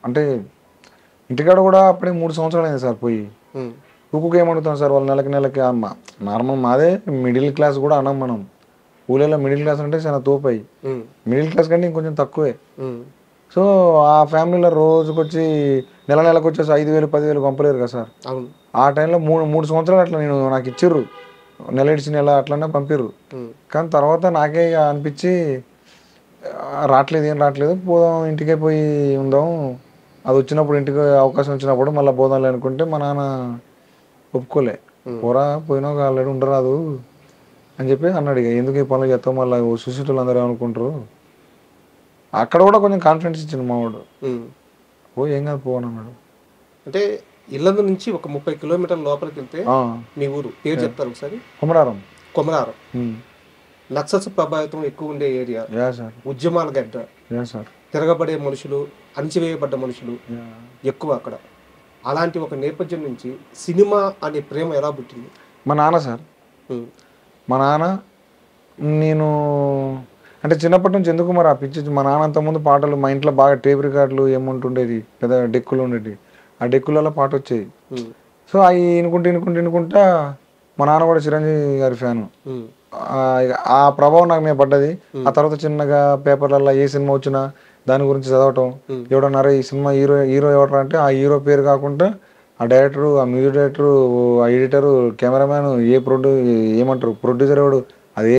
అంటే ఇంటికాడ కూడా అప్పుడే 3 సంవత్సరాలు అయింది సార్ పోయి. ఊకుకే ఏమడుగుతాం సార్ వాళ్ళు నెలకి అమ్మ నార్మల్ మాదే మిడిల్ క్లాస్ కూడా అనం మనం. ఊళ్ళలో మిడిల్ క్లాస్ అంటే చాలా తోపయి. మిడిల్ క్లాస్ కంటే ఇంకొంచెం తక్కువే. సో ఆ ఫ్యామిలీలో రోజుకొచ్చి నెలకి వచ్చేసి 5,000 10,000 పంపలేరు కదా సార్. ఆ టైంలో 3 సంవత్సరాలు అట్లా నాకు ఇచ్చిర్రు. నెల ఇడిచి నెల అట్లనే పంపిర్రు. కానీ తర్వాత నాకే అనిపించి రావట్లేదు ఏం రావట్లేదు పోదాం ఇంటికే పోయి ఉందాం. అది వచ్చినప్పుడు ఇంటికి అవకాశం వచ్చినప్పుడు మళ్ళీ పోదాంలే అనుకుంటే మా నాన్న ఒప్పుకోలే. పోరా పోయినాక ఆల్రెడీ ఉండరాదు అని చెప్పి అన్నాడు. ఇక ఎందుకు ఈ పనులు చేస్తాం మళ్ళీ సుశీతులు అందరూ ఏమనుకుంటారు. అక్కడ కూడా కొంచెం కాన్ఫిడెన్స్ ఇచ్చింది మావాడు. ఓ ఏం కాదు పోను అన్నాడు. అంటే ఇల్లందు నుంచి ఒక 30 కిలోమీటర్ల లోపలికి వెళ్తే మీ ఊరు పేరు చెప్తారు ఒకసారి. కొమరారం. నక్సల్స్ ప్రభావితం ఎక్కువ ఉండే ఏరియా, ఉద్యమాల గడ్డ, తిరగబడే మనుషులు, అణిచివేయబడ్డ మనుషులు ఎక్కువ అక్కడ. అలాంటి ఒక నేపథ్యం నుంచి సినిమా అనే ప్రేమ ఎలా పుట్టింది? మా నాన్న సార్. మా నాన్న నేను అంటే చిన్నప్పటి నుంచి ఎందుకు మరి ఆ పిచ్చి మా నాన్న అంతకుముందు పాటలు మా ఇంట్లో బాగా టేప్ రికార్డులు ఏముంటుండేది పెద్ద డెక్కులు ఉండేవి. ఆ డెక్కులలో పాట వచ్చేది. సో అవి వినుకుంటా మా నాన్న కూడా చిరంజీవి గారి ఫ్యాను. ఆ ప్రభావం నాకు మీద పడ్డది. ఆ తర్వాత చిన్నగా పేపర్లలో ఏ సినిమా వచ్చినా దాని గురించి చదవటం. ఎవడన్నారా ఈ సినిమా హీరో ఎవడరా అంటే ఆ హీరో పేరు కాకుండా ఆ డైరెక్టరు, ఆ మ్యూజిక్ డైరెక్టరు, ఆ ఎడిటరు, కెమెరామ్యాన్, ఏమంటారు ప్రొడ్యూసర్ ఎవడు